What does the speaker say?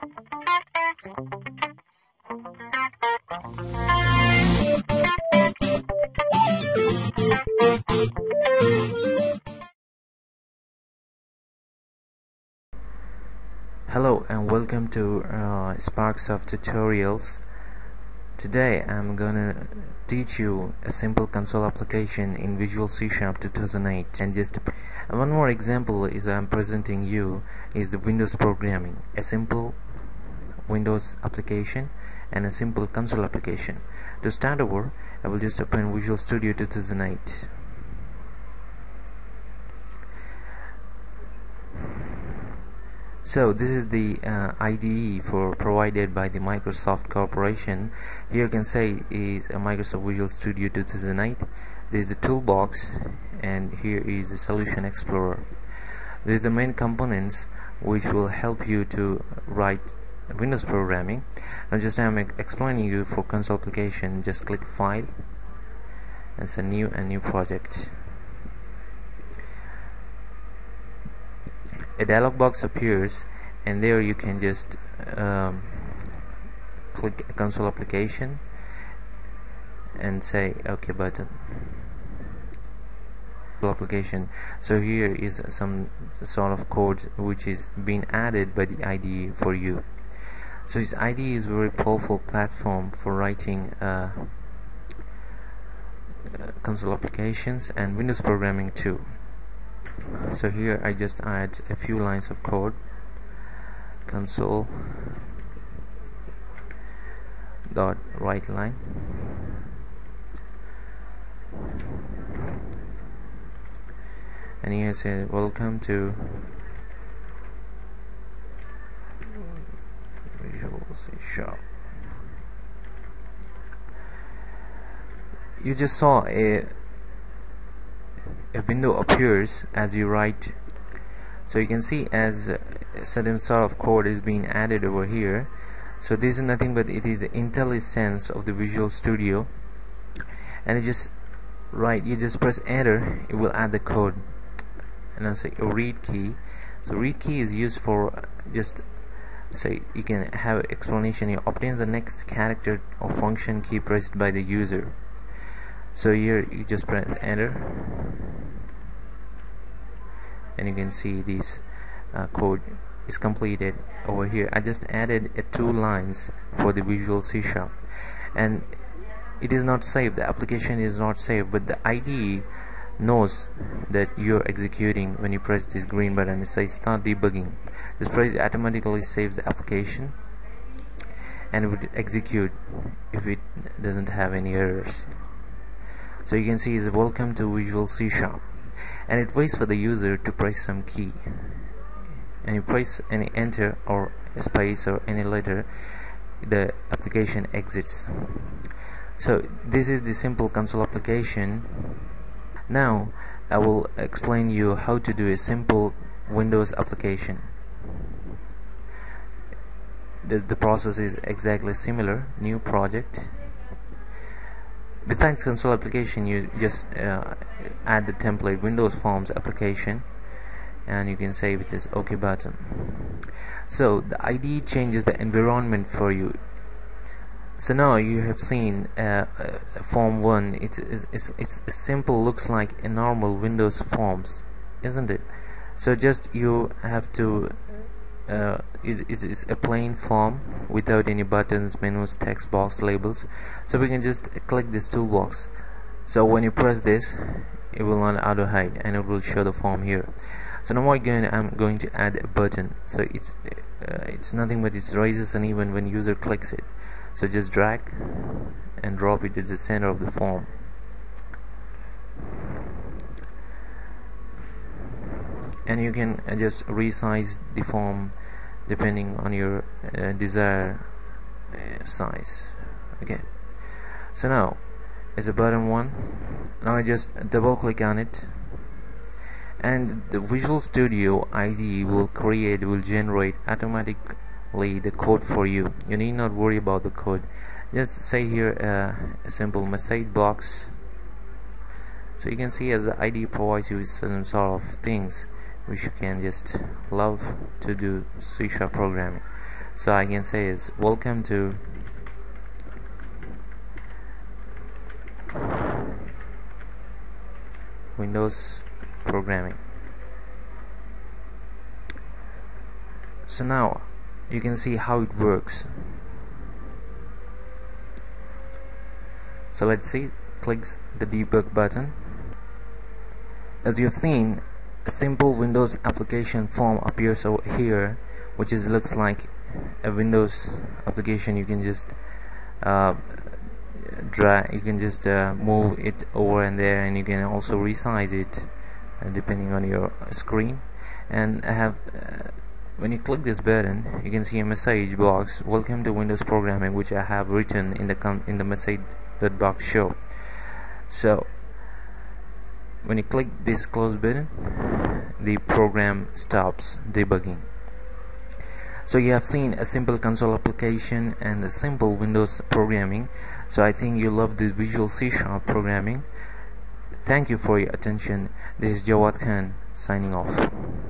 Hello and welcome to Sparks of Tutorials. Today I'm gonna teach you a simple console application in Visual C# 2008, and one more example is I'm presenting you is the Windows programming, a simple Windows application and a simple console application. To start over, I will just open Visual Studio 2008. So this is the IDE provided by the Microsoft Corporation. Here you can say is a Microsoft Visual Studio 2008. There is the toolbox, and here is the Solution Explorer. These are the main components which will help you to write Windows programming. Now I'm explaining you for console application. Just click File and say New Project. A dialog box appears, and there you can just click console application and say OK button. Application. So here is some sort of code which is being added by the IDE for you. So this IDE is a very powerful platform for writing console applications and Windows programming too. So here I just add a few lines of code. Console dot write line, and here say welcome to Visual C#. You just saw a window appears as you write. So you can see as a certain sort of code is being added over here. So this is nothing but it is the IntelliSense of the Visual Studio, and you just press enter, it will add the code. And I'll say a read key. So read key is used for just say you can have explanation. You obtain the next character or function key pressed by the user. So here you just press enter, and you can see this code is completed over here. I just added 2 lines for the Visual C#, and it is not saved. The application is not saved, but the IDE knows that you're executing when you press this green button. It says start debugging. This press automatically saves the application, and it would execute if it doesn't have any errors. So you can see is welcome to Visual C#, and it waits for the user to press some key, and you press any enter or space or any letter, the application exits. So this is the simple console application. Now I will explain you how to do a simple Windows application. The process is exactly similar. New project. Besides console application, you just add the template Windows Forms application, and you can save it as OK button. So the IDE changes the environment for you. So now you have seen form 1. It's simple, looks like a normal Windows Forms, isn't it? So just you have to it is a plain form without any buttons, menus, text box, labels. So we can just click this toolbox. So when you press this, it will not auto hide, and it will show the form here. So now I'm going to add a button. So it's nothing but it raises an even when user clicks it. So just drag and drop it at the center of the form. And you can just resize the form depending on your desired size. Okay, so now is a button 1. Now I just double click on it, and the Visual Studio IDE will generate automatically the code for you. You need not worry about the code. Just say here a simple message box. So you can see as the IDE provides you with some sort of things which you can just love to do C# programming. So I can say is welcome to Windows programming. So now you can see how it works. So let's see, clicks the debug button. As you've seen, a simple Windows application form appears over here, which looks like a Windows application. You can just drag, you can just move it over and there, and you can also resize it depending on your screen. And I have when you click this button, you can see a message box, welcome to Windows programming, which I have written in the message box show. So when you click this close button, the program stops debugging. So you have seen a simple console application and a simple Windows programming. So I think you love the Visual C# programming. Thank you for your attention. This is Jawad Khan signing off.